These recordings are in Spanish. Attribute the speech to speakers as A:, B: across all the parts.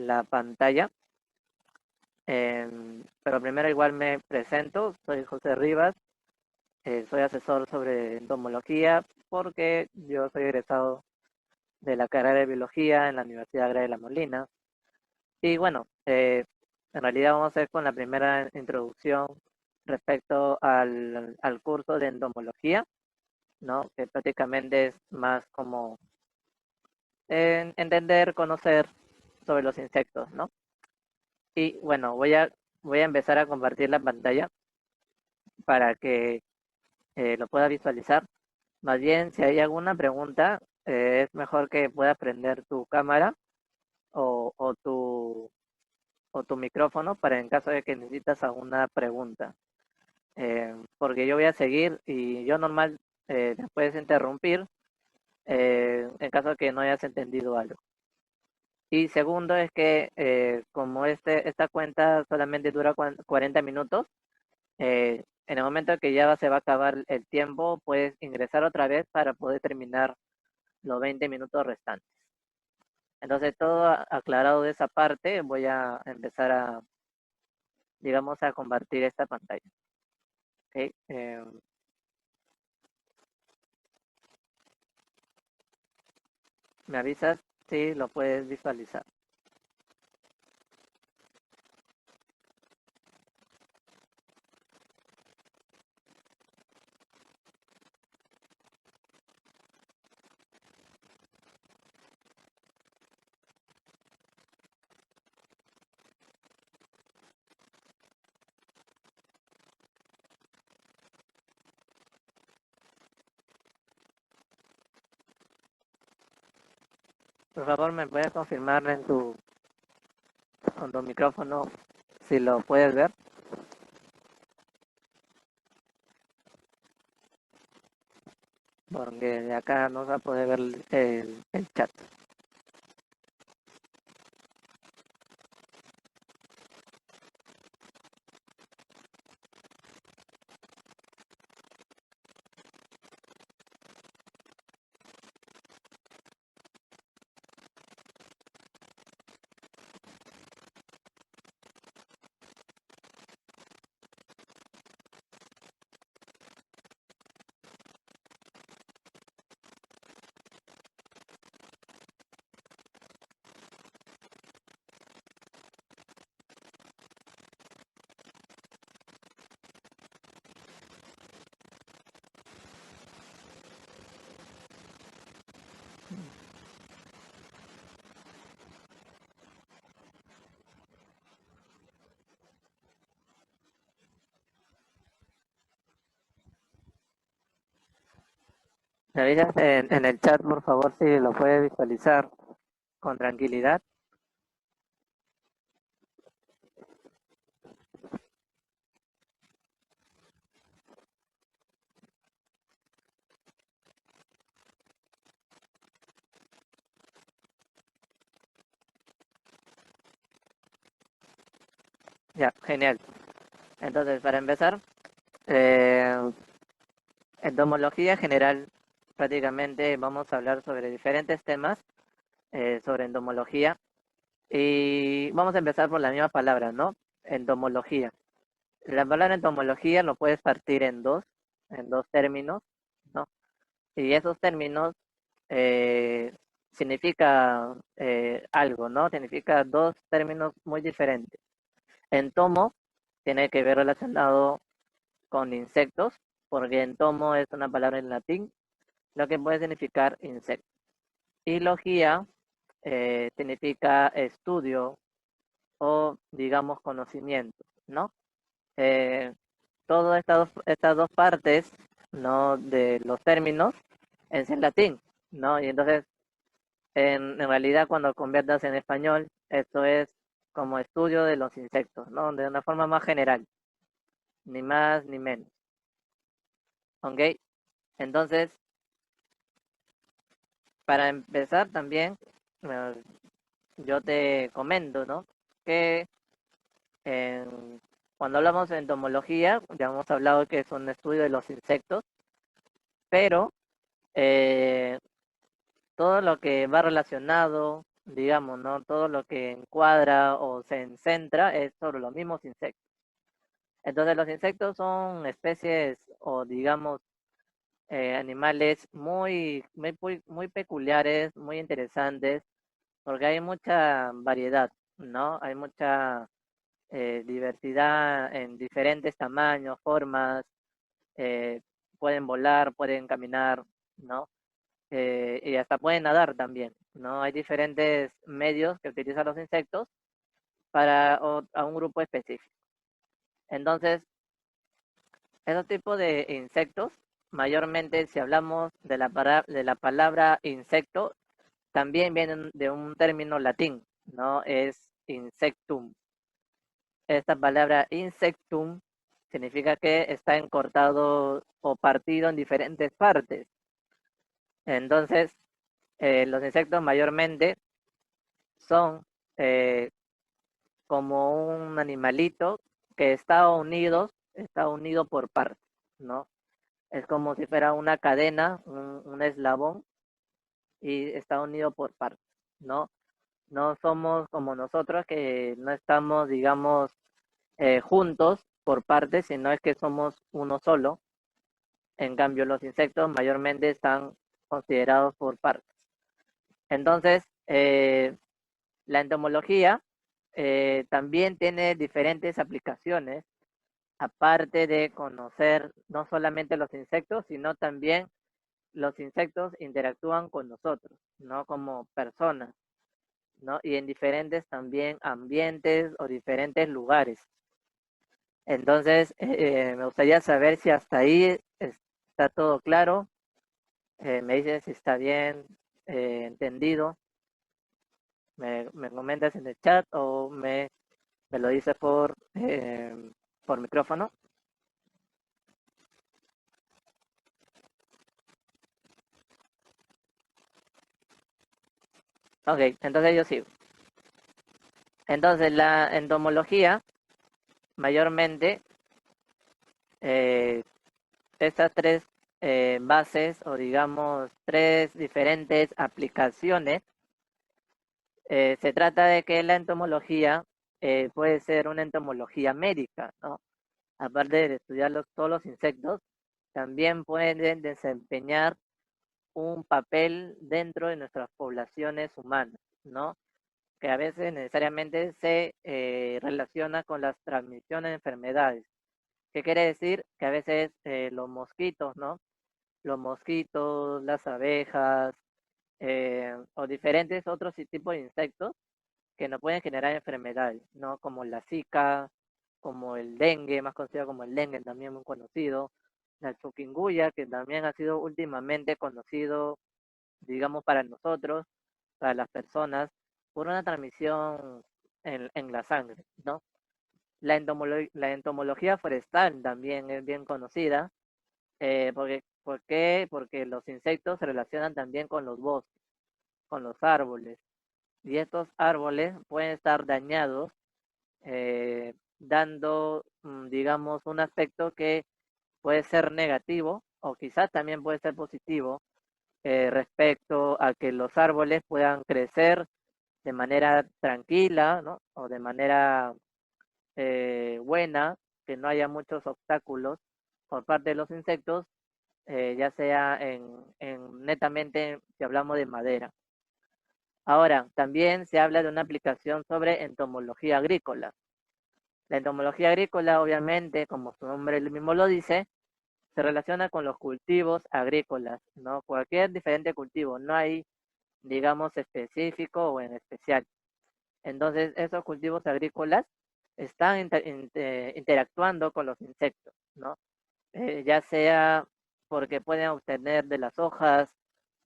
A: la pantalla. Pero primero igual me presento, soy José Rivas, soy asesor sobre entomología porque yo soy egresado de la carrera de biología en la Universidad Agraria de La Molina. Y bueno, en realidad vamos a hacer con la primera introducción respecto al curso de entomología, ¿no? Que prácticamente es más como entender, conocer sobre los insectos, ¿no? Y bueno, voy a empezar a compartir la pantalla para que lo pueda visualizar. Más bien, si hay alguna pregunta, es mejor que puedas prender tu cámara o, o, tu, o tu micrófono para en caso de que necesitas alguna pregunta. Porque yo voy a seguir y yo normal te puedes interrumpir en caso de que no hayas entendido algo. Y segundo es que como esta cuenta solamente dura 40 minutos, en el momento que ya se va a acabar el tiempo, puedes ingresar otra vez para poder terminar los 20 minutos restantes. Entonces, todo aclarado de esa parte, voy a empezar digamos, a compartir esta pantalla. ¿Okay? ¿Me avisas si lo puedes visualizar? Por favor, ¿me puedes confirmar con tu micrófono si lo puedes ver? Porque de acá no se va a poder ver el chat. Me avisas en el chat, por favor, si lo puedes visualizar con tranquilidad. Ya, genial. Entonces, para empezar, eh, entomología general, prácticamente vamos a hablar sobre diferentes temas sobre entomología. Y vamos a empezar por la misma palabra, ¿no? Entomología. La palabra entomología lo puedes partir en dos términos, ¿no? Y esos términos significa algo, ¿no? Significa dos términos muy diferentes. Entomo tiene que ver relacionado con insectos, porque entomo es una palabra en latín, lo que puede significar insecto. Y logía significa estudio o, digamos, conocimiento, ¿no? Eh, Todas estas dos partes, ¿no? De los términos es en latín, ¿no? Y entonces, en realidad, cuando conviertas en español, esto es como estudio de los insectos, ¿no? De una forma más general, ni más ni menos, ¿ok? Entonces, para empezar también, eh, yo te comento, ¿no? Que cuando hablamos de entomología, ya hemos hablado que es un estudio de los insectos, pero eh, todo lo que va relacionado digamos, ¿no? Todo lo que encuadra o se centra es sobre los mismos insectos. Entonces los insectos son especies o digamos animales muy peculiares, muy interesantes, porque hay mucha variedad, ¿no? Hay mucha diversidad en diferentes tamaños, formas, eh, pueden volar, pueden caminar, ¿no? Y hasta pueden nadar también, ¿no? Hay diferentes medios que utilizan los insectos para a un grupo específico. Entonces, esos tipos de insectos, mayormente si hablamos de de la palabra insecto, también vienen de un término latín, ¿no? Es insectum. Esta palabra insectum significa que está encortado o partido en diferentes partes. Entonces, los insectos mayormente son eh, como un animalito que está unido por partes, ¿no? Es como si fuera una cadena, un eslabón, y está unido por partes, ¿no? No somos como nosotros que no estamos, digamos, juntos por partes, sino es que somos uno solo. En cambio, los insectos mayormente están considerados por partes. Entonces, la entomología también tiene diferentes aplicaciones, aparte de conocer no solamente los insectos, sino también los insectos interactúan con nosotros, ¿no? Como personas, ¿no? Y en diferentes también ambientes o diferentes lugares. Entonces, me gustaría saber si hasta ahí está todo claro. Me dices si está bien entendido. Me comentas en el chat o me lo dices por micrófono. Ok, entonces yo sigo. Entonces, la entomología, mayormente, eh, estas tres bases o digamos tres diferentes aplicaciones, se trata de que la entomología puede ser una entomología médica, ¿no? Aparte de estudiar todos los insectos, también pueden desempeñar un papel dentro de nuestras poblaciones humanas, ¿no? Que a veces necesariamente se relaciona con las transmisiones de enfermedades. ¿Qué quiere decir? Que a veces los mosquitos, ¿no? Los mosquitos, las abejas o diferentes otros tipos de insectos que nos pueden generar enfermedades, ¿no? Como la Zika, como el dengue, más conocido como el dengue, también muy conocido, la chikungunya, que también ha sido últimamente conocido, digamos, para nosotros, para las personas, por una transmisión en la sangre, ¿no? La entomología forestal también es bien conocida. ¿Por qué? Porque los insectos se relacionan también con los bosques, con los árboles. Y estos árboles pueden estar dañados, dando, digamos, un aspecto que puede ser negativo o quizás también puede ser positivo respecto a que los árboles puedan crecer de manera tranquila, ¿no? O de manera buena, que no haya muchos obstáculos por parte de los insectos, ya sea netamente si hablamos de madera. Ahora, también se habla de una aplicación sobre entomología agrícola. La entomología agrícola, obviamente, como su nombre mismo lo dice, se relaciona con los cultivos agrícolas, ¿no? Cualquier diferente cultivo, no hay, digamos, específico o en especial. Entonces, esos cultivos agrícolas están interactuando con los insectos, ¿no? Ya sea porque pueden obtener de las hojas,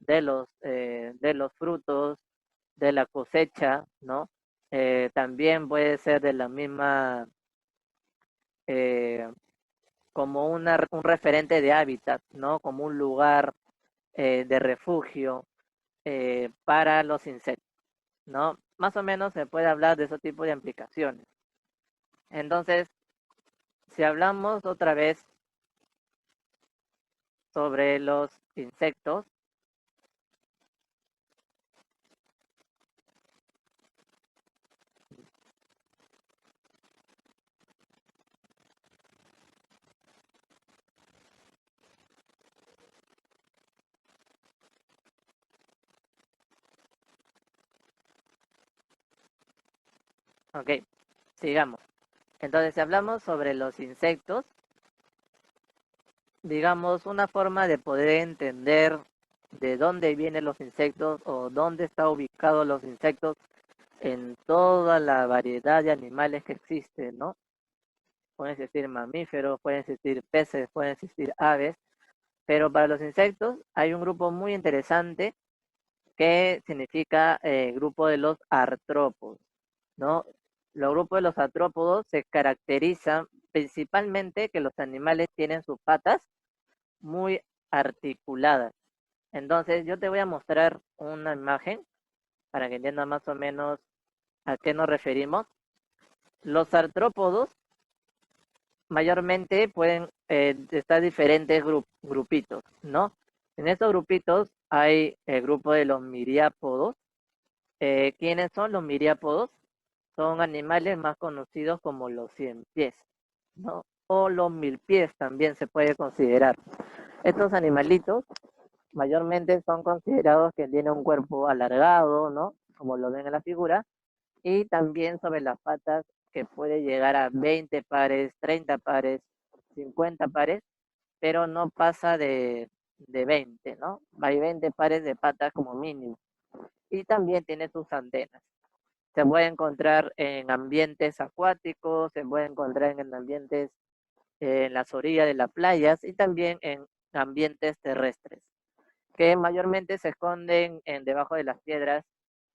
A: de los frutos, de la cosecha, ¿no? También puede ser de la misma, eh, como un referente de hábitat, ¿no? Como un lugar de refugio para los insectos, ¿no? Más o menos se puede hablar de ese tipo de aplicaciones. Entonces, si hablamos otra vez sobre los insectos, Ok, sigamos. Entonces, si hablamos sobre los insectos, digamos, una forma de poder entender de dónde vienen los insectos o dónde están ubicados los insectos en toda la variedad de animales que existen, ¿no? Pueden existir mamíferos, pueden existir peces, pueden existir aves, pero para los insectos hay un grupo muy interesante que significa grupo de los artrópodos, ¿no? Los grupos de los artrópodos se caracterizan principalmente que los animales tienen sus patas muy articuladas. Entonces, yo te voy a mostrar una imagen para que entiendas más o menos a qué nos referimos. Los artrópodos mayormente pueden estar diferentes grupitos, ¿no? En estos grupitos hay el grupo de los miriápodos. ¿Quiénes son los miriápodos? Son animales más conocidos como los 100 pies, ¿no? O los 1000 pies también se puede considerar. Estos animalitos mayormente son considerados que tienen un cuerpo alargado, ¿no? Como lo ven en la figura, y también sobre las patas que puede llegar a 20 pares, 30 pares, 50 pares, pero no pasa de 20, ¿no? Hay 20 pares de patas como mínimo. Y también tiene sus antenas. Se puede encontrar en ambientes acuáticos, se puede encontrar en ambientes en las orillas de las playas y también en ambientes terrestres, que mayormente se esconden debajo de las piedras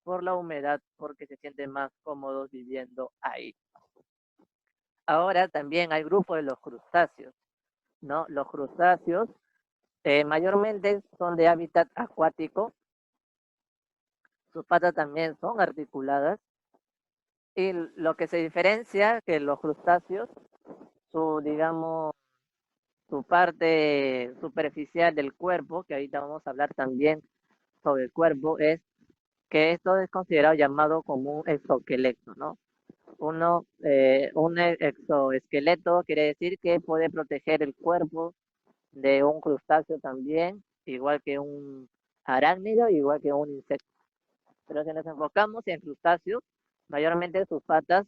A: por la humedad, porque se sienten más cómodos viviendo ahí. Ahora también hay grupo de los crustáceos, ¿no? Los crustáceos mayormente son de hábitat acuático, sus patas también son articuladas, y lo que se diferencia que los crustáceos, su, digamos, su parte superficial del cuerpo, que ahorita vamos a hablar también sobre el cuerpo, es que esto es considerado llamado como un exoesqueleto, ¿no? Un exoesqueleto quiere decir que puede proteger el cuerpo de un crustáceo también, igual que un arácnido, igual que un insecto. Pero si nos enfocamos en crustáceos, mayormente sus patas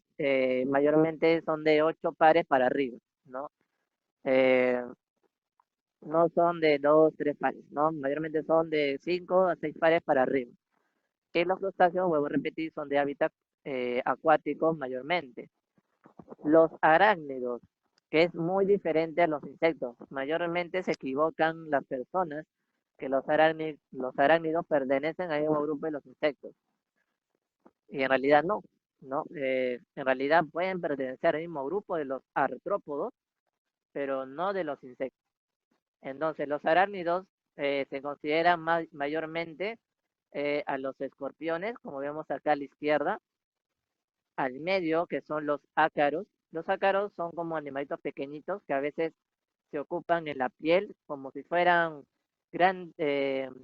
A: mayormente son de 8 pares para arriba, ¿no? Eh, no son de 2, 3 pares, ¿no? Mayormente son de 5 a 6 pares para arriba. Y los crustáceos, vuelvo a repetir, son de hábitat acuáticos mayormente. Los arácnidos, que es muy diferente a los insectos. Mayormente se equivocan las personas que los arácnidos pertenecen al mismo grupo de los insectos. Y en realidad no, ¿no? En realidad pueden pertenecer al mismo grupo de los artrópodos, pero no de los insectos. Entonces, los arácnidos se consideran mayormente a los escorpiones, como vemos acá a la izquierda, al medio, que son los ácaros. Los ácaros son como animalitos pequeñitos que a veces se ocupan en la piel como si fueran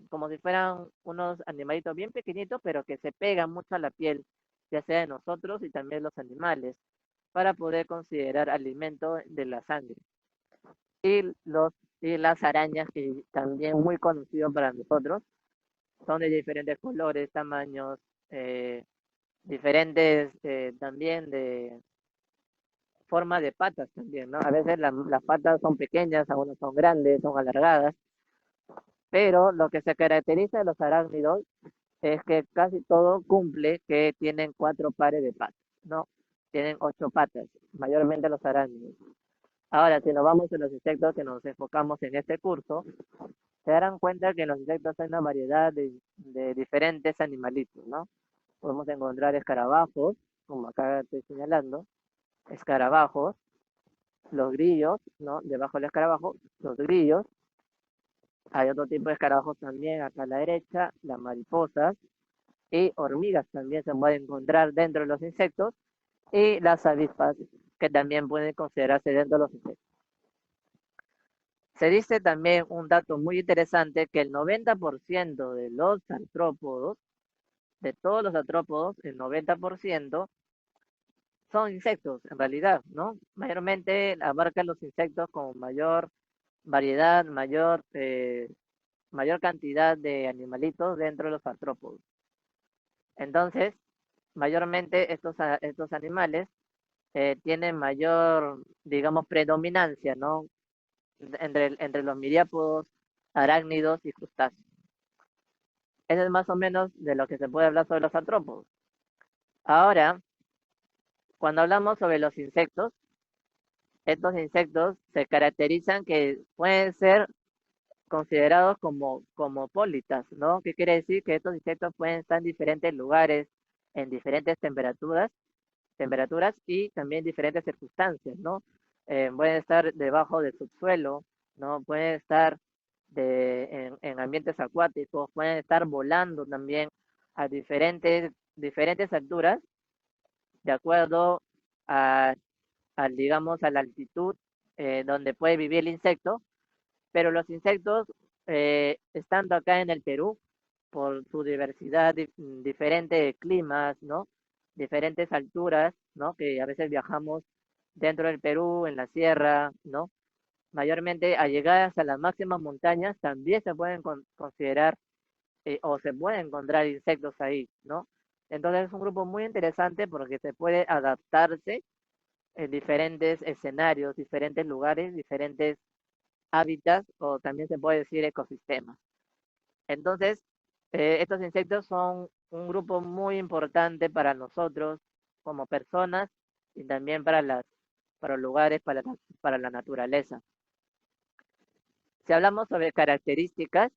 A: como si fueran unos animalitos bien pequeñitos, pero que se pegan mucho a la piel, ya sea de nosotros y también los animales, para poder considerar alimento de la sangre. Y las arañas, que también muy conocidos para nosotros, son de diferentes colores, tamaños, diferentes también de forma de patas también, ¿no? A veces las patas son pequeñas, algunas son grandes, son alargadas, pero lo que se caracteriza de los arácnidos es que casi todo cumple que tienen 4 pares de patas, ¿no? Tienen 8 patas, mayormente los arácnidos. Ahora, si nos vamos a los insectos que nos enfocamos en este curso, se darán cuenta que en los insectos hay una variedad de diferentes animalitos, ¿no? Podemos encontrar escarabajos, como acá estoy señalando, escarabajos, los grillos, ¿no? Debajo del escarabajo, los grillos. Hay otro tipo de escarabajos también acá a la derecha, las mariposas y hormigas también se pueden encontrar dentro de los insectos y las avispas que también pueden considerarse dentro de los insectos. Se dice también un dato muy interesante que el 90% de los artrópodos, de todos los artrópodos, el 90% son insectos en realidad, ¿no? Mayormente abarcan los insectos con mayor variedad, mayor cantidad de animalitos dentro de los artrópodos. Entonces, mayormente estos animales tienen mayor, digamos, predominancia, ¿no? Entre los miriápodos, arácnidos y crustáceos. Eso es más o menos de lo que se puede hablar sobre los artrópodos. Ahora, cuando hablamos sobre los insectos, estos insectos se caracterizan que pueden ser considerados como pólitas, ¿no? ¿Qué quiere decir? Que estos insectos pueden estar en diferentes lugares, en diferentes temperaturas y también diferentes circunstancias, ¿no? Pueden estar debajo del subsuelo, ¿no? Pueden estar en ambientes acuáticos, pueden estar volando también a diferentes alturas, de acuerdo a, digamos, a la altitud donde puede vivir el insecto, pero los insectos, estando acá en el Perú, por su diversidad, diferentes climas, ¿no? Diferentes alturas, ¿no? Que a veces viajamos dentro del Perú, en la sierra, ¿no? Mayormente a llegadas a las máximas montañas también se pueden considerar o se pueden encontrar insectos ahí, ¿no? Entonces es un grupo muy interesante porque se puede adaptarse en diferentes escenarios, diferentes lugares, diferentes hábitats o también se puede decir ecosistemas. Entonces, estos insectos son un grupo muy importante para nosotros como personas y también para los lugares, para la naturaleza. Si hablamos sobre características,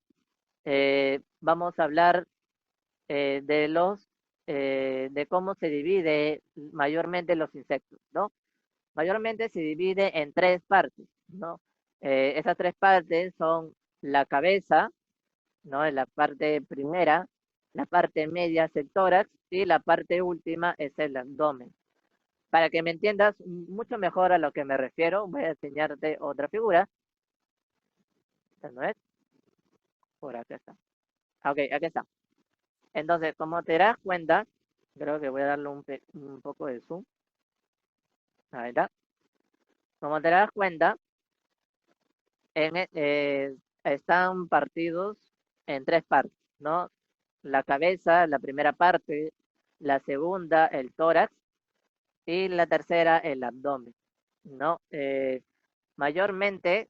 A: vamos a hablar de cómo se divide mayormente los insectos, ¿no? Mayormente se divide en tres partes, ¿no? Esas tres partes son la cabeza, ¿no? En la parte primera, la parte media es el tórax y la parte última es el abdomen. Para que me entiendas mucho mejor a lo que me refiero, voy a enseñarte otra figura. ¿Esta no es? Por acá está. Ok, aquí está. Entonces, como te das cuenta, creo que voy a darle un poco de zoom. Ahí está. Como te das cuenta, están partidos en tres partes, ¿no? La cabeza, la primera parte, la segunda, el tórax, y la tercera, el abdomen, ¿no? Mayormente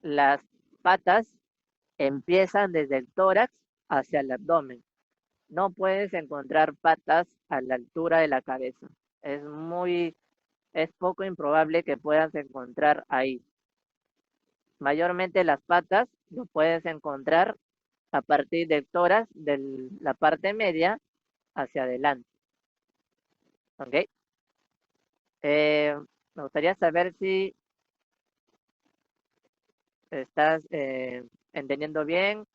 A: las patas empiezan desde el tórax hacia el abdomen. No puedes encontrar patas a la altura de la cabeza. Es muy, es poco improbable que puedas encontrar ahí. Mayormente las patas lo puedes encontrar a partir del tórax, de la parte media hacia adelante. ¿Ok? Me gustaría saber si estás entendiendo bien,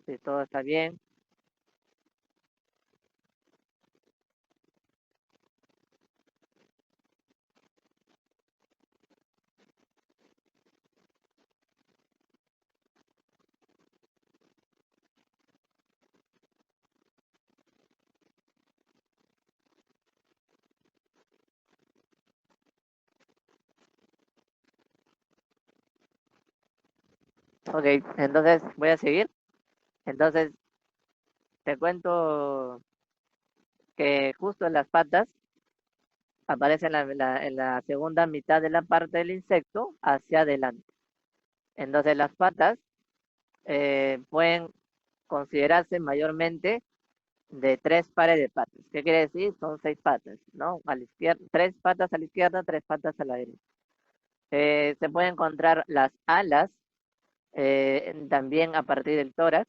A: si todo está bien. Ok, entonces voy a seguir. Entonces te cuento que justo en las patas aparece en la segunda mitad de la parte del insecto hacia adelante. Entonces las patas pueden considerarse mayormente de tres pares de patas. ¿Qué quiere decir? Son seis patas, ¿no? A la izquierda, tres patas a la izquierda, tres patas a la derecha. Se pueden encontrar las alas también a partir del tórax.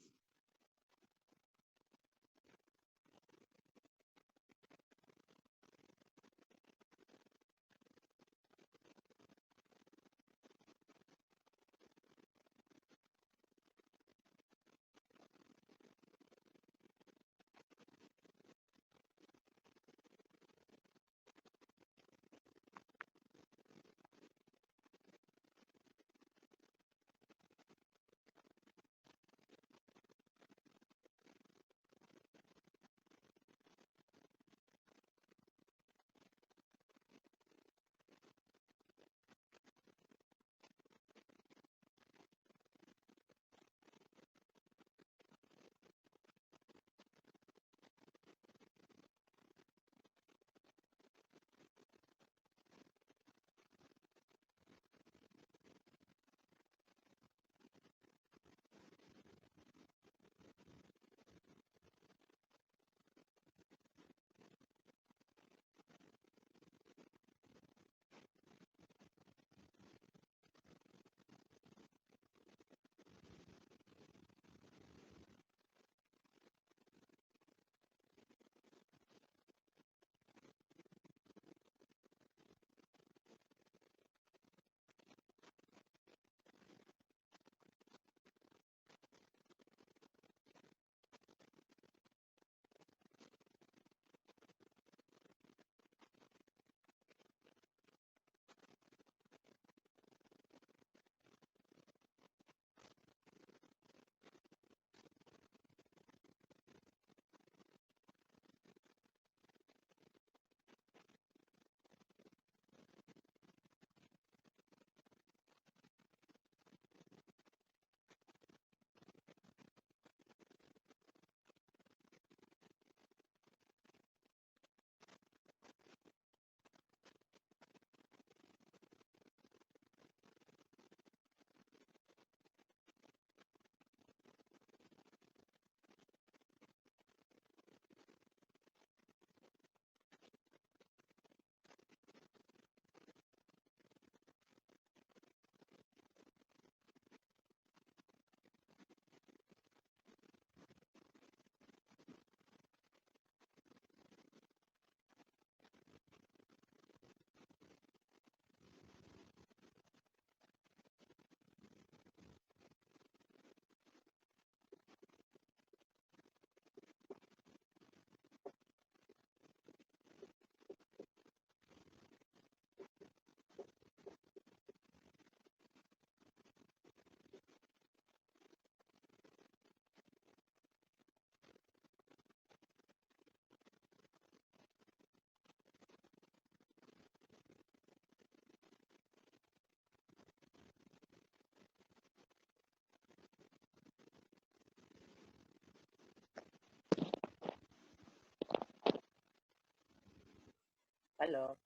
A: Aló.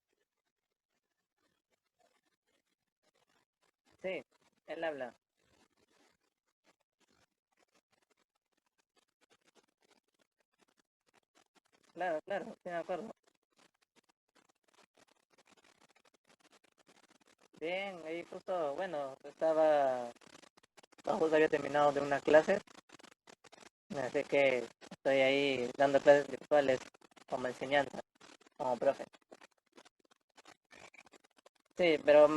A: Sí, él habla. Claro, claro, sí me acuerdo. Bien, ahí justo, bueno, justo había terminado de una clase, así que estoy ahí dando clases virtuales como enseñanza, como profe. Sí, pero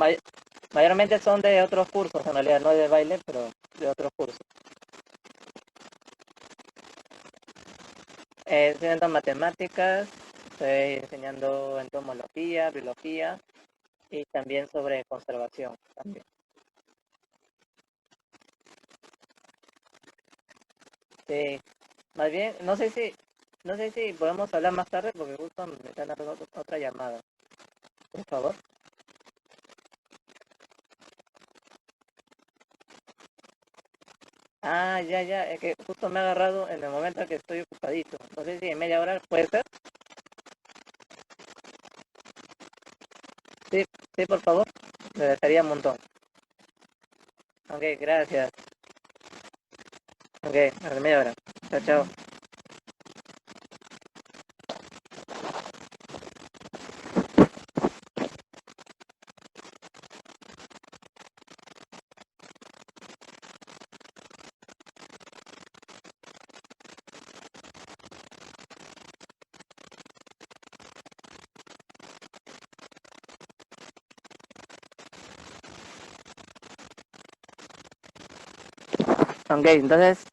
A: mayormente son de otros cursos, en realidad, no de baile, pero de otros cursos. Estoy enseñando matemáticas, estoy enseñando entomología, biología y también sobre conservación también. Sí, más bien, no sé si podemos hablar más tarde porque justo me están dando otra llamada, por favor. Ah, ya, ya, es que justo me ha agarrado en el momento que estoy ocupadito. No sé si en media hora puede ser. Sí, sí, por favor. Me agradecería un montón. Ok, gracias. Ok, a la media hora. Chao, chao. Ok, entonces,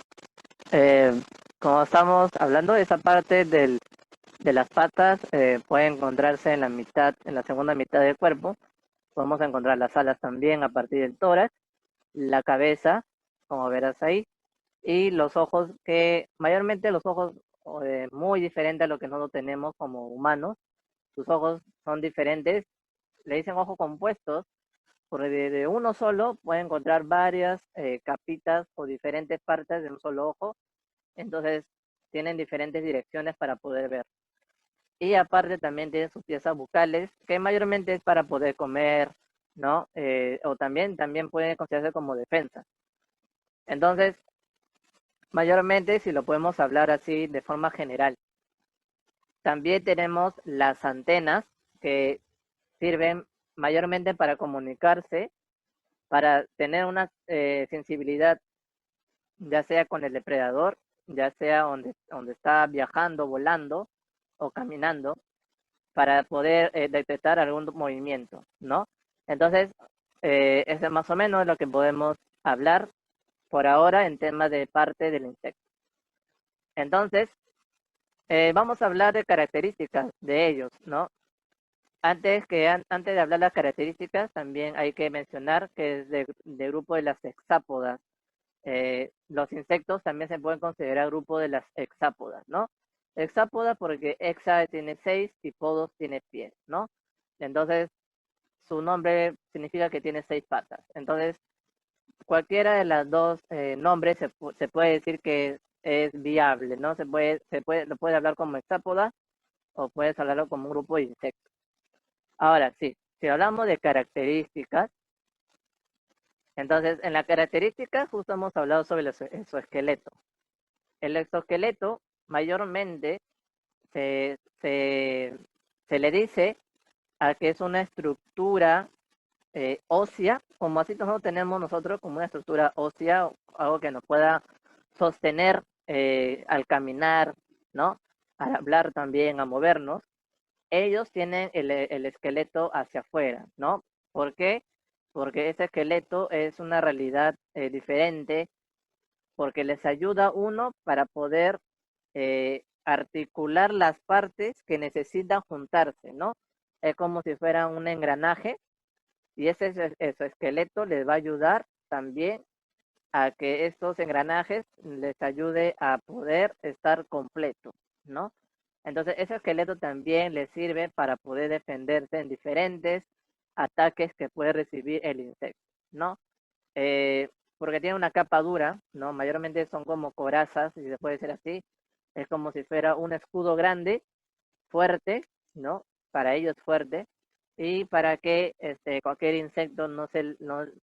A: eh, como estamos hablando, esa parte de las patas puede encontrarse en la mitad, en la segunda mitad del cuerpo. Podemos encontrar las alas también a partir del tórax, la cabeza, como verás ahí, y los ojos, que mayormente los ojos muy diferentes a lo que nosotros tenemos como humanos. Sus ojos son diferentes, le dicen ojos compuestos, porque de uno solo puede encontrar varias capitas o diferentes partes de un solo ojo, entonces tienen diferentes direcciones para poder ver. Y aparte también tienen sus piezas bucales, que mayormente es para poder comer, ¿no? O también pueden considerarse como defensa. Entonces, mayormente, si lo podemos hablar así de forma general. También tenemos las antenas que sirven mayormente para comunicarse, para tener una sensibilidad, ya sea con el depredador, ya sea donde está viajando, volando o caminando, para poder detectar algún movimiento, ¿no? Entonces, eso es más o menos lo que podemos hablar por ahora en temas de parte del insecto. Entonces, vamos a hablar de características de ellos, ¿no? Antes de hablar de las características, también hay que mencionar que es de grupo de las hexápodas. Los insectos también se pueden considerar grupo de las hexápodas, ¿no? Hexápoda porque hexa tiene 6 y podos tiene pies, ¿no? Entonces, su nombre significa que tiene 6 patas. Entonces, cualquiera de las dos nombres se puede decir que es viable, ¿no? Lo puede hablar como hexápoda o puedes hablarlo como un grupo de insectos. Ahora, sí, si hablamos de características, entonces en la característica justo hemos hablado sobre el exoesqueleto. El exoesqueleto mayormente se le dice a que es una estructura ósea, como así nosotros tenemos nosotros como una estructura ósea, algo que nos pueda sostener al caminar, ¿no? Al hablar también, a movernos. Ellos tienen el esqueleto hacia afuera, ¿no? ¿Por qué? Porque ese esqueleto es una realidad diferente, porque les ayuda uno para poder articular las partes que necesitan juntarse, ¿no? Es como si fuera un engranaje y ese esqueleto les va a ayudar también a que estos engranajes les ayude a poder estar completo, ¿no? Entonces, ese esqueleto también les sirve para poder defenderse en diferentes ataques que puede recibir el insecto, ¿no? Eh, Porque tiene una capa dura, ¿no? Mayormente son como corazas, si se puede decir así. Es como si fuera un escudo grande, fuerte, ¿no? para ellos fuerte, y para que cualquier insecto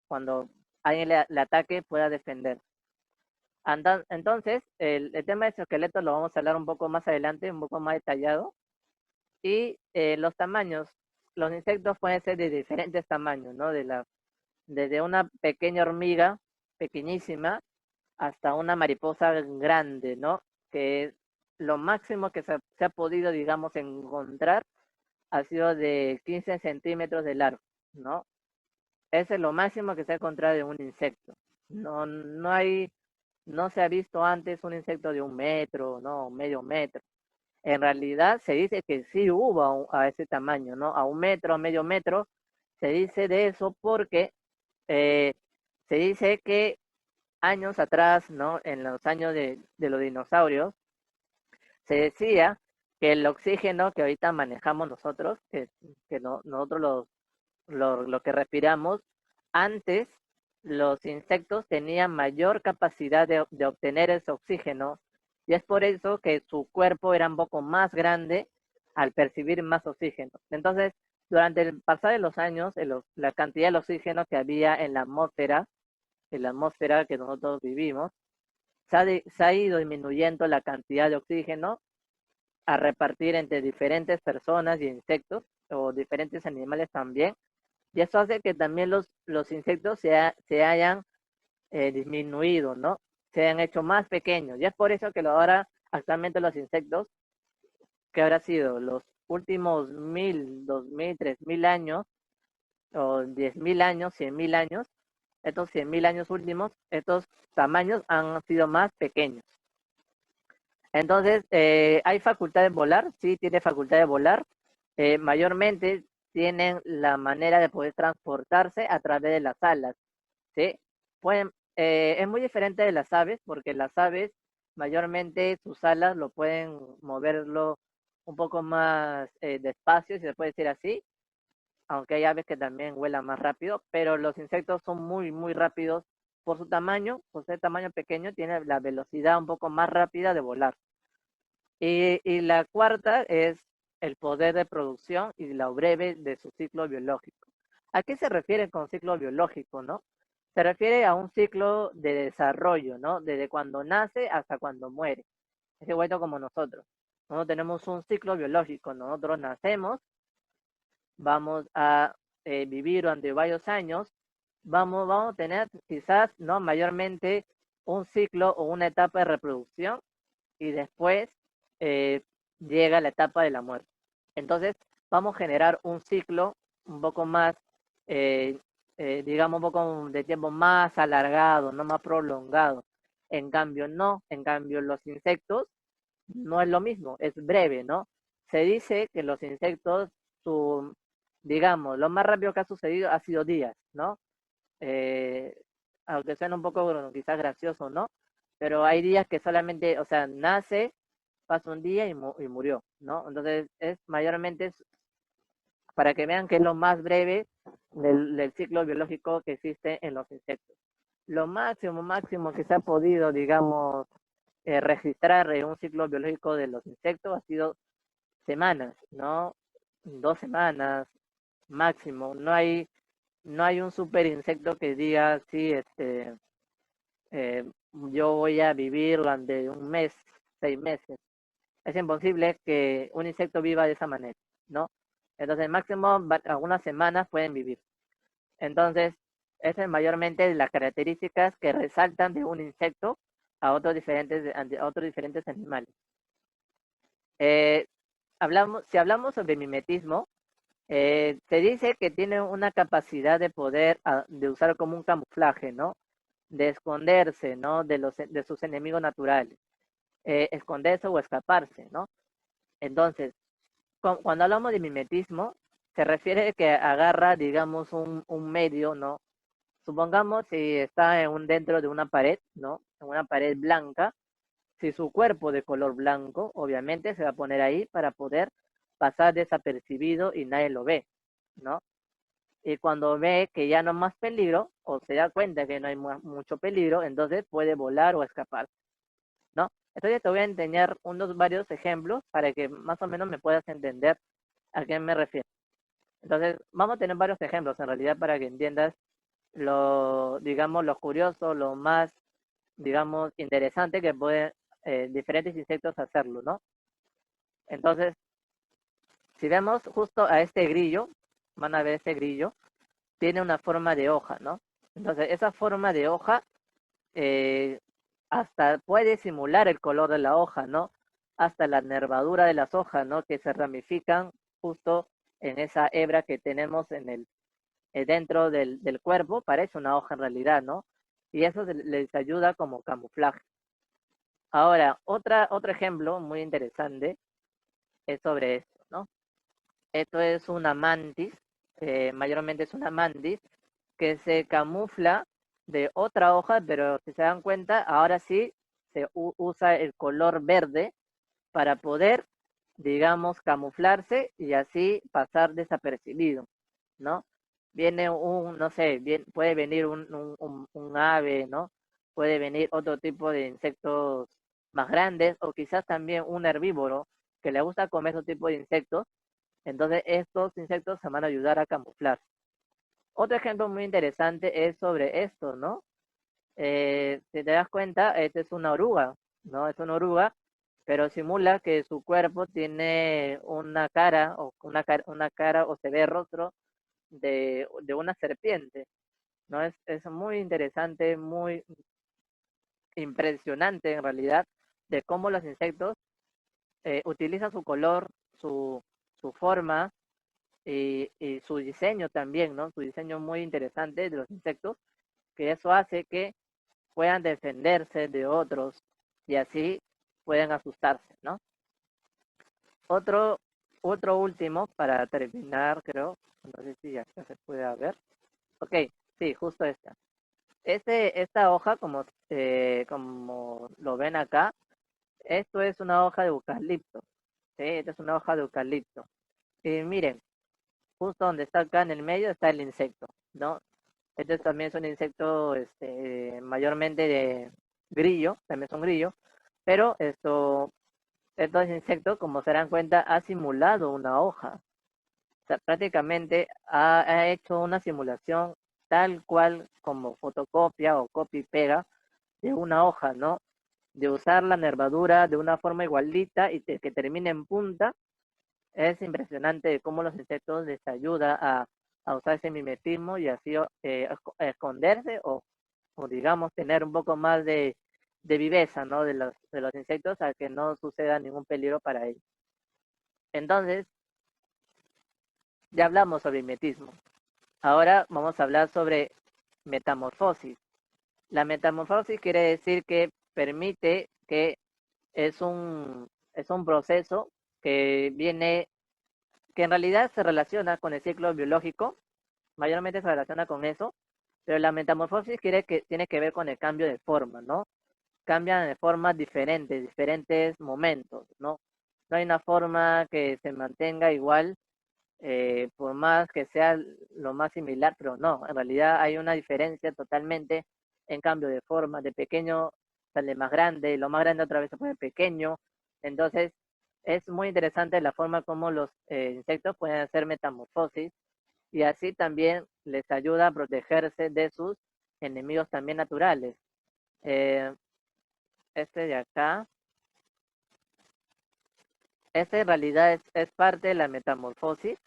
A: cuando alguien le ataque pueda defender. Entonces, el tema de esqueletos lo vamos a hablar un poco más adelante, un poco más detallado. Y los tamaños, los insectos pueden ser de diferentes tamaños, ¿no? Desde una pequeña hormiga, pequeñísima, hasta una mariposa grande, ¿no? Que lo máximo que se ha podido, digamos, encontrar ha sido de 15 centímetros de largo, ¿no? Ese es lo máximo que se ha encontrado de un insecto. No se ha visto antes un insecto de 1 metro, no, medio metro. En realidad se dice que sí hubo a ese tamaño, ¿no? A 1 metro, a medio metro, se dice de eso porque eh, se dice que años atrás, ¿no? En los años de los dinosaurios, se decía que el oxígeno que ahorita manejamos nosotros, que nosotros lo que respiramos, antes los insectos tenían mayor capacidad de obtener ese oxígeno, y es por eso que su cuerpo era un poco más grande al percibir más oxígeno. Entonces, durante el pasar de los años, la cantidad de oxígeno que había en la atmósfera que nosotros vivimos, se ha ido disminuyendo la cantidad de oxígeno a repartir entre diferentes personas y insectos, o diferentes animales también, y eso hace que también los insectos se hayan disminuido, ¿no? Se han hecho más pequeños. Y es por eso que ahora, actualmente los insectos, que habrá sido los últimos 1000, 2000, 3000 años, o 10.000 años, 100.000 años, estos 100.000 años últimos, estos tamaños han sido más pequeños. Entonces, ¿hay facultad de volar? Sí, tiene facultad de volar. Mayormente tienen la manera de poder transportarse a través de las alas, ¿sí? Es muy diferente de las aves, porque las aves mayormente sus alas lo pueden moverlo un poco más despacio, si se puede decir así, aunque hay aves que también vuelan más rápido, pero los insectos son muy, muy rápidos por su tamaño, por ser tamaño pequeño, tiene la velocidad un poco más rápida de volar. Y la cuarta es el poder de producción y lo breve de su ciclo biológico. ¿A qué se refiere con ciclo biológico, no? Se refiere a un ciclo de desarrollo, ¿no? Desde cuando nace hasta cuando muere. Es igual como nosotros. Nosotros tenemos un ciclo biológico. Nosotros nacemos, vamos a vivir durante varios años, vamos a tener quizás, ¿no? Mayormente un ciclo o una etapa de reproducción, y después eh, llega la etapa de la muerte. Entonces, vamos a generar un ciclo un poco más, eh, digamos, un poco de tiempo más alargado, no más prolongado. En cambio, los insectos no es lo mismo, es breve, ¿no? Se dice que los insectos, su, digamos, lo más rápido que ha sucedido ha sido días, ¿no? Eh, Aunque suena un poco bueno, quizás gracioso, ¿no? Pero hay días que solamente, o sea, nace, pasa un día y murió, ¿no? Entonces, mayormente para que vean que es lo más breve del ciclo biológico que existe en los insectos. Lo máximo que se ha podido, digamos, registrar en un ciclo biológico de los insectos ha sido semanas, ¿no? 2 semanas máximo. No hay un super insecto que diga, sí, yo voy a vivir durante un mes, 6 meses. Es imposible que un insecto viva de esa manera, ¿no? Entonces, máximo algunas semanas pueden vivir. Entonces, esas es mayormente las características que resaltan de un insecto a otros diferentes animales. Eh, si hablamos sobre mimetismo, se dice que tiene una capacidad de poder de usar como un camuflaje, ¿no? De esconderse, ¿no? De sus enemigos naturales. Esconderse o escaparse, ¿no? Entonces, cuando hablamos de mimetismo, se refiere a que agarra, digamos, un medio, ¿no? Supongamos si está dentro de una pared, ¿no? En una pared blanca, si su cuerpo de color blanco, obviamente se va a poner ahí para poder pasar desapercibido y nadie lo ve, ¿no? Y cuando ve que ya no hay más peligro, o se da cuenta que no hay mucho peligro, entonces puede volar o escapar, ¿no? Entonces te voy a enseñar varios ejemplos para que más o menos me puedas entender ¿A qué me refiero? Entonces, vamos a tener varios ejemplos en realidad para que entiendas lo, digamos, lo curioso, lo más, digamos, interesante que pueden diferentes insectos hacerlo, ¿no? Entonces, si vemos justo a este grillo, van a ver este grillo, tiene una forma de hoja, ¿no? Entonces, esa forma de hoja eh, hasta puede simular el color de la hoja, ¿no? Hasta la nervadura de las hojas, ¿no? Que se ramifican justo en esa hebra que tenemos en el dentro del cuerpo, parece una hoja en realidad, ¿no? Y eso les ayuda como camuflaje. Ahora, otro ejemplo muy interesante es sobre esto, ¿no? Esto es una mantis, mayormente es una mantis, que se camufla de otra hoja, pero si se dan cuenta, ahora sí se usa el color verde para poder, digamos, camuflarse y así pasar desapercibido, ¿no? Viene un, no sé, puede venir un ave, ¿no? Puede venir otro tipo de insectos más grandes o quizás también un herbívoro que le gusta comer ese tipo de insectos. Entonces estos insectos se van a ayudar a camuflar. Otro ejemplo muy interesante es sobre esto, ¿no? Si te das cuenta, esta es una oruga, ¿no? Es una oruga, pero simula que su cuerpo tiene una cara o una cara o se ve el rostro de una serpiente, ¿no? Es muy interesante, muy impresionante en realidad de cómo los insectos utilizan su color, su forma y su diseño también, ¿no? Su diseño muy interesante de los insectos, que eso hace que puedan defenderse de otros y así pueden asustarse, ¿no? Otro, otro último para terminar, creo, no sé si acá se puede ver. Ok, sí, justo esta. Esta hoja, como lo ven acá, esto es una hoja de eucalipto, ¿sí? Esta es una hoja de eucalipto. Y miren, justo donde está acá en el medio está el insecto, ¿no? Este también es un insecto mayormente de grillo, también son grillos, pero estos insectos, como se dan cuenta, ha simulado una hoja. O sea, prácticamente ha hecho una simulación tal cual como fotocopia o copia y pega de una hoja, ¿no? De usar la nervadura de una forma igualita y que termine en punta. Es impresionante cómo los insectos les ayuda a usar ese mimetismo y así esconderse o digamos tener un poco más de viveza, ¿no? De los insectos a que no suceda ningún peligro para ellos. Entonces, ya hablamos sobre mimetismo. Ahora vamos a hablar sobre metamorfosis. La metamorfosis quiere decir que permite que es un proceso que viene, que en realidad se relaciona con el ciclo biológico, mayormente se relaciona con eso, pero la metamorfosis tiene que ver con el cambio de forma, ¿no? Cambian de formas diferentes, diferentes momentos, ¿no? No hay una forma que se mantenga igual, por más que sea lo más similar, pero no, en realidad hay una diferencia totalmente en cambio de forma, de pequeño sale más grande, lo más grande otra vez se pone pequeño, entonces es muy interesante la forma como los insectos pueden hacer metamorfosis y así también les ayuda a protegerse de sus enemigos también naturales. Eh, este de acá, este en realidad es parte de la metamorfosis,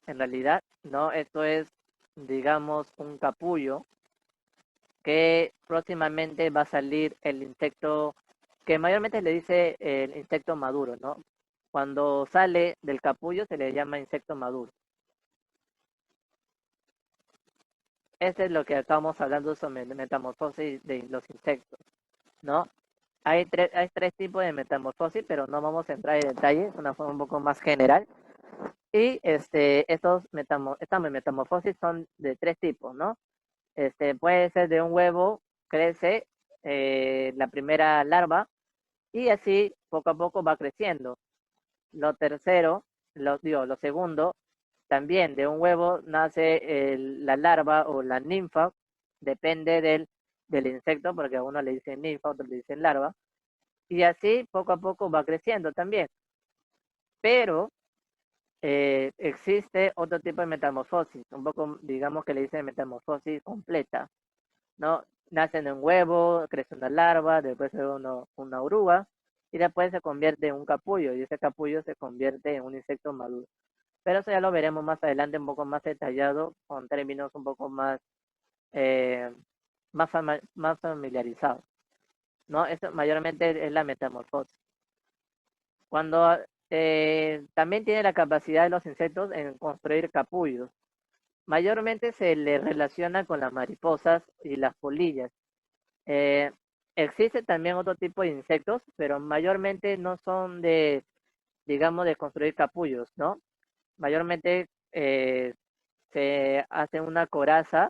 A: en realidad, ¿no? Esto es, digamos, un capullo que próximamente va a salir el insecto, que mayormente le dice el insecto maduro, ¿no? Cuando sale del capullo se le llama insecto maduro. Este es lo que estamos hablando sobre metamorfosis de los insectos, ¿no? Hay tres tipos de metamorfosis, pero no vamos a entrar en detalle, es una forma un poco más general. Y estas metamorfosis son de tres tipos, ¿no? Puede ser de un huevo, crece la primera larva y así poco a poco va creciendo. Lo tercero, lo segundo, también de un huevo nace la larva o la ninfa, depende del insecto, porque a uno le dicen ninfa, a otro le dicen larva, y así poco a poco va creciendo también. Pero existe otro tipo de metamorfosis, un poco, digamos que le dicen metamorfosis completa, ¿no? Nace en un huevo, crece una larva, después es una oruga, y después se convierte en un capullo, y ese capullo se convierte en un insecto maduro. Pero eso ya lo veremos más adelante, un poco más detallado, con términos un poco más, eh, más familiarizados, ¿no? Eso mayormente es la metamorfosis. Cuando también tiene la capacidad de los insectos en construir capullos. Mayormente se le relaciona con las mariposas y las polillas. Eh, existe también otro tipo de insectos, pero mayormente no son de, digamos, de construir capullos, ¿no? Mayormente se hace una coraza,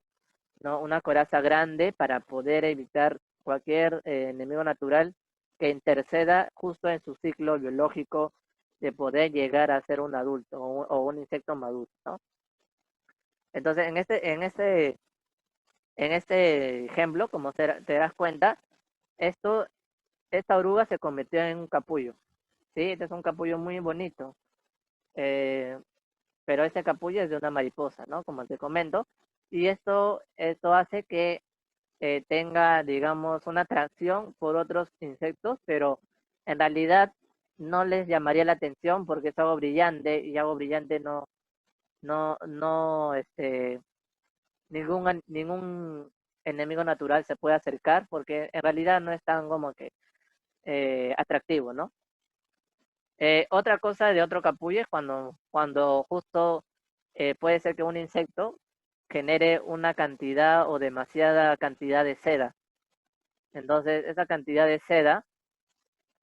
A: ¿no? Una coraza grande para poder evitar cualquier enemigo natural que interceda justo en su ciclo biológico de poder llegar a ser un adulto o un insecto maduro, ¿no? Entonces, en este ejemplo, como te das cuenta, esta oruga se convirtió en un capullo, ¿sí? Este es un capullo muy bonito, eh, pero este capullo es de una mariposa, ¿no? Como te comento, y esto hace que tenga, digamos, una atracción por otros insectos, pero en realidad no les llamaría la atención porque es algo brillante y algo brillante no, ningún enemigo natural se puede acercar porque en realidad no es tan como que atractivo, ¿no? Otra cosa de otro capullo es cuando justo puede ser que un insecto genere una cantidad o demasiada cantidad de seda. Entonces, esa cantidad de seda,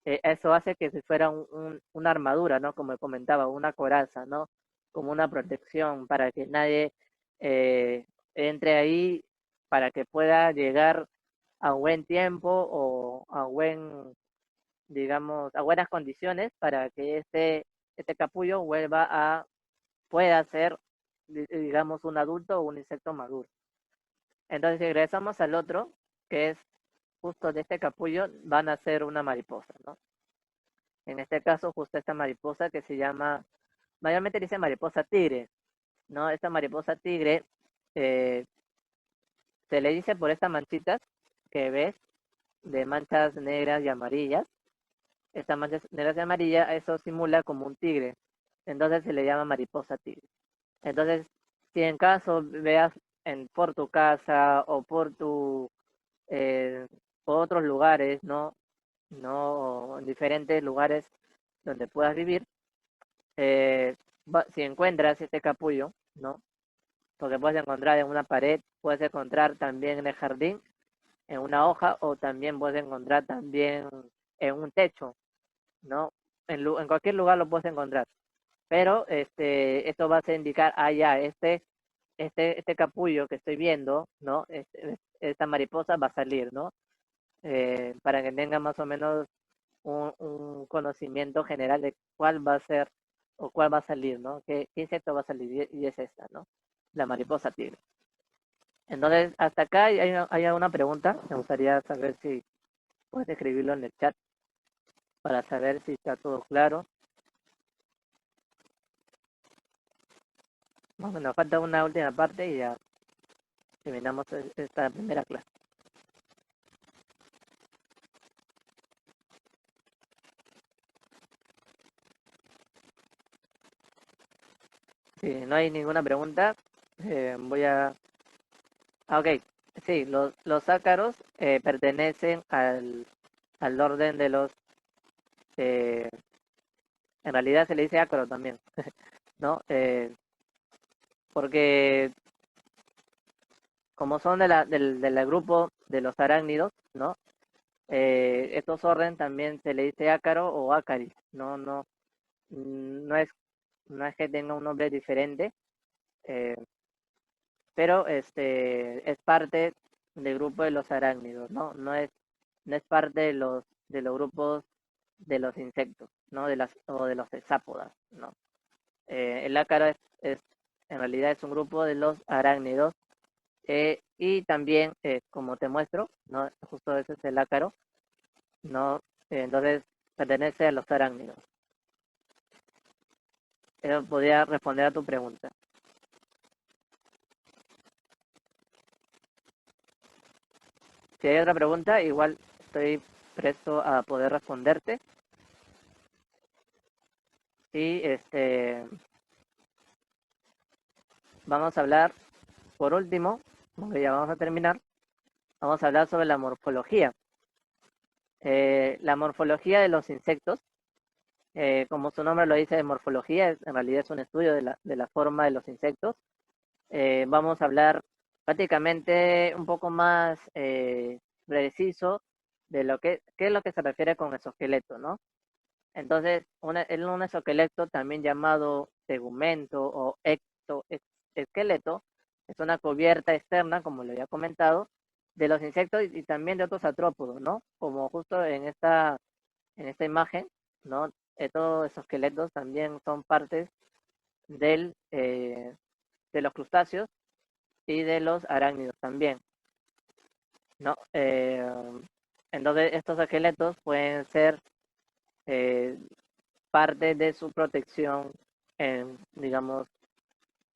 A: eso hace que si fuera una armadura, ¿no? Como comentaba, una coraza, ¿no? Como una protección para que nadie eh, entre ahí, para que pueda llegar a buen tiempo o digamos, a buenas condiciones para que este capullo pueda ser, digamos, un adulto o un insecto maduro. Entonces, si regresamos al otro, que es justo de este capullo, van a ser una mariposa, ¿no? En este caso, justo esta mariposa que se llama, mayormente dice mariposa tigre, ¿no? Esta mariposa tigre eh, se le dice por estas manchitas que ves, de manchas negras y amarillas. Estas manchas negras y amarillas, eso simula como un tigre. Entonces se le llama mariposa tigre. Entonces, si en caso veas por tu casa o por otros lugares, ¿no? No, en diferentes lugares donde puedas vivir, eh, si encuentras este capullo, ¿no? Porque puedes encontrar en una pared, puedes encontrar también en el jardín, en una hoja, o también puedes encontrar también en un techo, ¿no? En cualquier lugar lo puedes encontrar. Pero esto va a indicar, ya, este capullo que estoy viendo, ¿no? Esta mariposa va a salir, ¿no? Para que tenga más o menos un conocimiento general de cuál va a ser o cuál va a salir, ¿no? ¿Qué insecto va a salir? Y es esta, ¿no? La mariposa tigre. Entonces, hasta acá hay alguna pregunta. Me gustaría saber si puedes escribirlo en el chat para saber si está todo claro. Bueno, nos falta una última parte y ya terminamos esta primera clase. Si no hay ninguna pregunta, voy a... Ok, sí, los ácaros pertenecen al orden de los... eh, en realidad se le dice ácaro también, ¿no? Porque como son del grupo de los arácnidos, ¿no? Estos orden también se le dice ácaro o ácaris, no es, no es que tenga un nombre diferente, eh, pero es parte del grupo de los arácnidos, ¿no? No es parte de los grupos de los insectos, ¿no? O de los hexápodas, ¿no? El ácaro en realidad es un grupo de los arácnidos y también, como te muestro, ¿no? Justo ese es el ácaro, ¿no? Entonces pertenece a los arácnidos. Eso podría responder a tu pregunta. Si hay otra pregunta, igual estoy presto a poder responderte. Y vamos a hablar, por último, porque ya vamos a terminar, vamos a hablar sobre la morfología. La morfología de los insectos, como su nombre lo dice, de morfología, en realidad es un estudio de la forma de los insectos. Vamos a hablar prácticamente un poco más preciso de qué es lo que se refiere con exoesqueleto, ¿no? Entonces, un exoesqueleto, también llamado tegumento o ectoesqueleto, es una cubierta externa, como lo había comentado, de los insectos y también de otros artrópodos, ¿no? Como justo en esta imagen, ¿no? Todos esos esqueletos también son partes de los crustáceos y de los arácnidos también, ¿no? Entonces, estos esqueletos pueden ser eh, parte de su protección, digamos,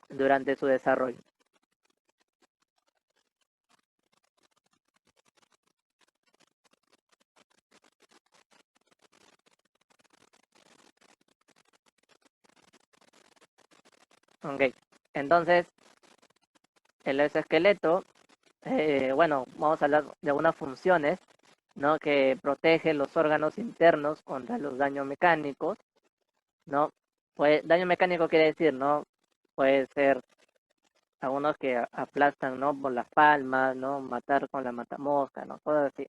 A: durante su desarrollo. Ok, entonces, el exoesqueleto, bueno, vamos a hablar de algunas funciones, ¿no? Que protege los órganos internos contra los daños mecánicos, ¿no? Pues daño mecánico quiere decir, ¿no? Puede ser algunos que aplastan, ¿no? Por las palmas, ¿no? Matar con la matamosca, ¿no? Cosas así.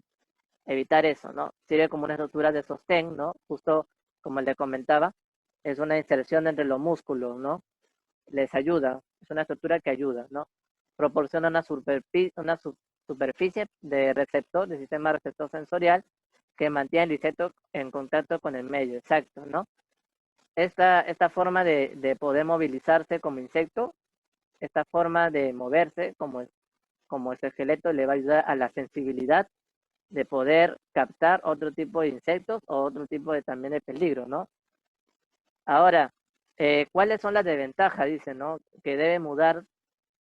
A: Evitar eso, ¿no? Sirve como una estructura de sostén, ¿no? Justo como le comentaba, es una inserción entre los músculos, ¿no? Les ayuda, es una estructura que ayuda, ¿no? Proporciona superficie de receptor, de sistema receptor sensorial, que mantiene el insecto en contacto con el medio, exacto, ¿no? Esta forma de poder movilizarse como insecto, esta forma de moverse como ese esqueleto le va a ayudar a la sensibilidad de poder captar otro tipo de insectos o otro tipo de también de peligro, ¿no? Ahora, ¿cuáles son las desventajas? Dice, ¿no? Que debe mudar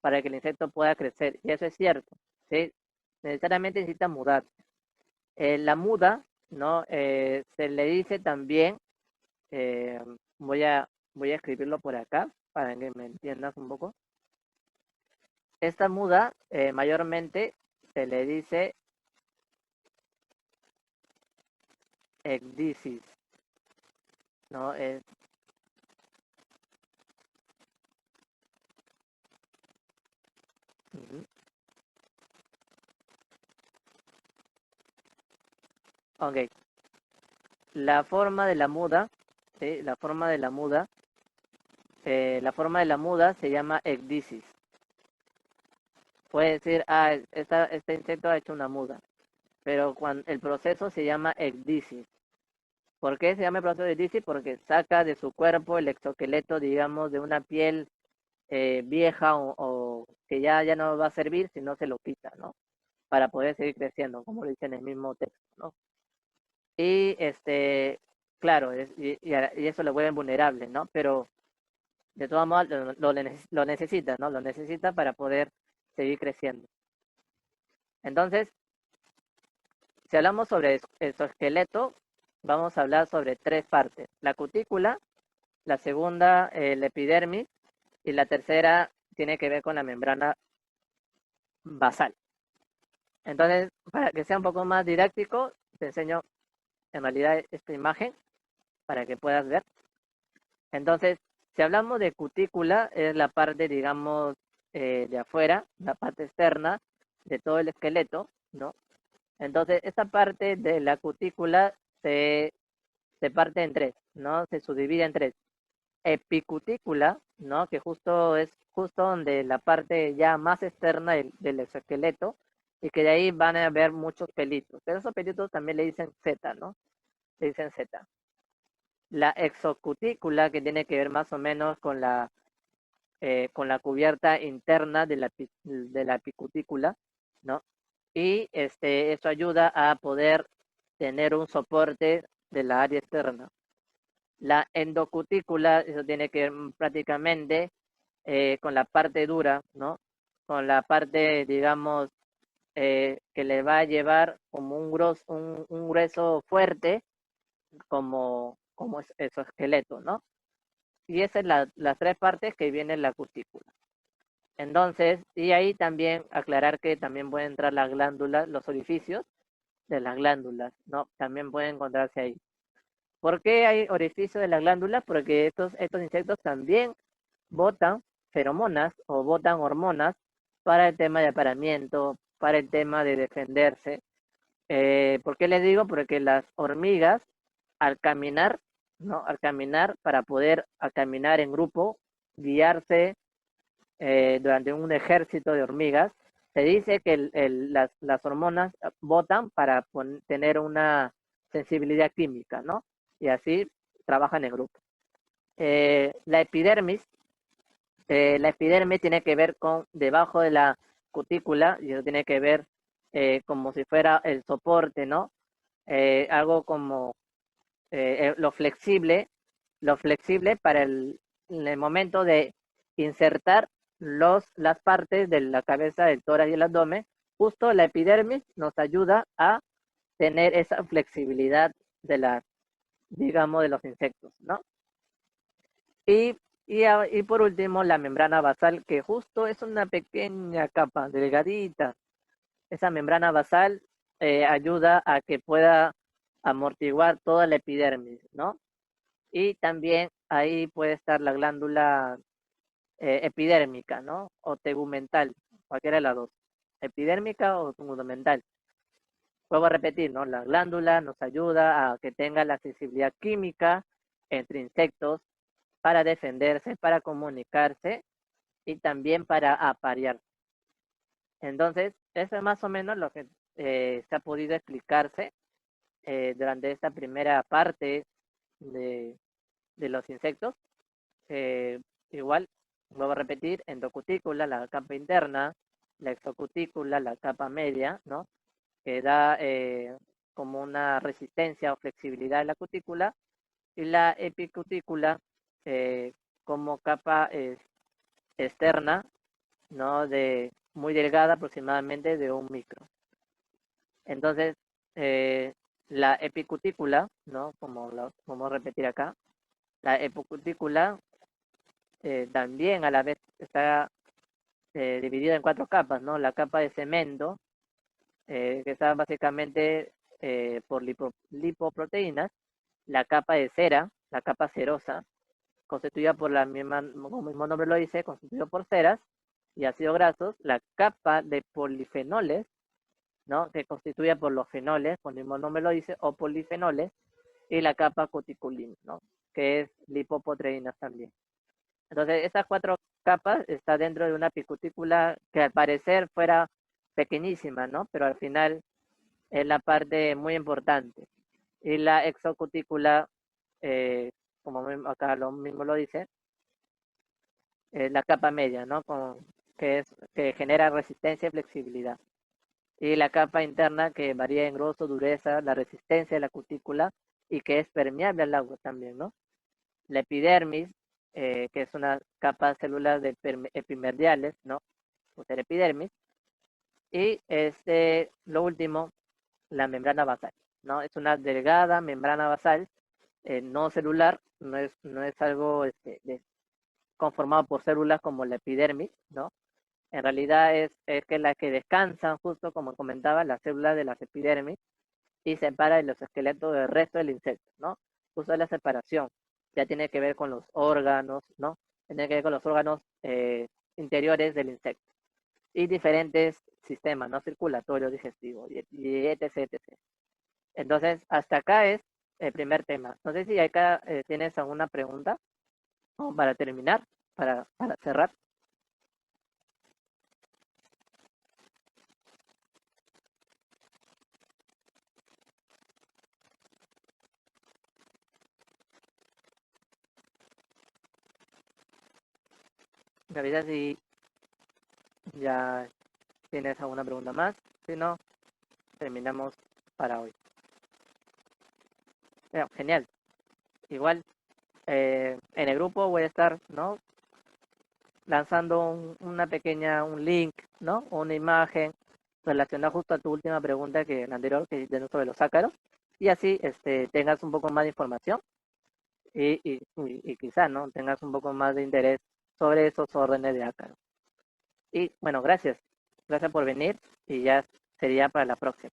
A: para que el insecto pueda crecer. Y eso es cierto, ¿sí? Necesariamente necesita mudar. La muda, ¿no? Se le dice también, eh, voy a, voy a escribirlo por acá para que me entiendas un poco. Esta muda mayormente se le dice ecdysis, ¿no? Uh-huh. Ok, la forma de la muda, ¿sí? La forma de la muda se llama ecdysis. Puede decir, ah, este insecto ha hecho una muda, pero cuando el proceso se llama ecdysis. ¿Por qué se llama el proceso de ecdysis? Porque saca de su cuerpo el exoesqueleto, digamos, de una piel vieja o que ya no va a servir si no se lo quita, ¿no? Para poder seguir creciendo, como lo dice en el mismo texto, ¿no? Y claro, y eso lo vuelve vulnerable, ¿no? Pero de todas maneras lo necesita, ¿no? Lo necesita para poder seguir creciendo. Entonces, si hablamos sobre exoesqueleto, vamos a hablar sobre tres partes. La cutícula, la segunda, el epidermis, y la tercera tiene que ver con la membrana basal. Entonces, para que sea un poco más didáctico, te enseño en realidad esta imagen para que puedas ver. Entonces, si hablamos de cutícula, es la parte, digamos, de afuera, la parte externa de todo el esqueleto, ¿no? Entonces, esta parte de la cutícula se parte en tres, ¿no? Se subdivide en tres. Epicutícula, ¿no? Que justo es justo donde la parte ya más externa del exoesqueleto y que de ahí van a haber muchos pelitos. Pero esos pelitos también le dicen Z, ¿no? Le dicen Z. La exocutícula, que tiene que ver más o menos con la cubierta interna de la epicutícula, ¿no? Y esto ayuda a poder tener un soporte de la área externa. La endocutícula, eso tiene que ver prácticamente con la parte dura, ¿no? Con la parte, digamos, que le va a llevar como un grueso fuerte, como exoesqueleto, ¿no? Y esas son las tres partes que viene en la cutícula. Entonces, y ahí también aclarar que también pueden entrar las glándulas, los orificios de las glándulas, ¿no? También pueden encontrarse ahí. ¿Por qué hay orificios de las glándulas? Porque estos insectos también botan feromonas o botan hormonas para el tema de apareamiento, para el tema de defenderse. ¿Por qué les digo? Porque las hormigas al caminar, ¿no? Al caminar, para poder caminar en grupo, guiarse durante un ejército de hormigas, se dice que las hormonas botan para tener una sensibilidad química, ¿no? Y así trabajan en grupo. La epidermis tiene que ver con debajo de la cutícula y eso tiene que ver como si fuera el soporte, ¿no? Algo como lo flexible para en el momento de insertar las partes de la cabeza, del tórax y el abdomen. Justo la epidermis nos ayuda a tener esa flexibilidad digamos, de los insectos, ¿no? Y, y por último, la membrana basal, que justo es una pequeña capa delgadita. Esa membrana basal ayuda a que pueda amortiguar toda la epidermis, ¿no? Y también ahí puede estar la glándula epidérmica, ¿no? O tegumental, cualquiera de las dos, epidérmica o tegumental. Vuelvo a repetir, ¿no? La glándula nos ayuda a que tenga la sensibilidad química entre insectos para defenderse, para comunicarse y también para aparear. Entonces, eso es más o menos lo que se ha podido explicarse durante esta primera parte de, de los insectos. Eh, Igual, vuelvo a repetir, endocutícula, la capa interna, la exocutícula, la capa media, ¿no? Que da como una resistencia o flexibilidad en la cutícula, y la epicutícula como capa externa, ¿no? Muy delgada, aproximadamente de 1 micro. Entonces, eh, la epicutícula, ¿no? Como repetir acá, la epicutícula también a la vez está dividida en 4 capas, ¿no? La capa de cemento, que está básicamente por lipoproteínas, la capa de cera, la capa cerosa, constituida por la misma, como el mismo nombre lo dice, constituido por ceras y ácidos grasos, la capa de polifenoles, ¿no? Que constituye por los fenoles, como el mismo nombre lo dice, o polifenoles, y la capa cuticulina, ¿no? Que es lipoproteínas también. Entonces, estas 4 capas están dentro de una epicutícula que al parecer fuera pequeñísima, ¿no? Pero al final es la parte muy importante. Y la exocutícula, eh, como acá lo mismo lo dice, es la capa media, ¿no? Que genera resistencia y flexibilidad. Y la capa interna que varía en grosor, dureza, la resistencia de la cutícula y que es permeable al agua también, ¿no? La epidermis, que es una capa de células epimerdiales, ¿no? O ser epidermis. Y lo último, la membrana basal, ¿no? Es una delgada membrana basal, no celular, no es algo conformado por células como la epidermis, ¿no? En realidad es que la que descansan, justo como comentaba, las células de las epidermis y separa de los esqueletos del resto del insecto, ¿no? Justo la separación ya tiene que ver con los órganos, ¿no? Tiene que ver con los órganos interiores del insecto y diferentes sistemas, ¿no? Circulatorio, digestivo, y etc, etc. Entonces, hasta acá es el primer tema. No sé si acá tienes alguna pregunta o para terminar, para cerrar. Me avisas si ya tienes alguna pregunta más. Si no, terminamos para hoy. Bueno, genial. Igual en el grupo voy a estar, ¿no? Lanzando un link, ¿no? Una imagen relacionada justo a tu última pregunta que la anterior, que de sobre los ácaros, y así tengas un poco más de información y quizá, ¿no? Tengas un poco más de interés sobre esos órdenes de ácaros. Y bueno, gracias. Gracias por venir y ya sería para la próxima.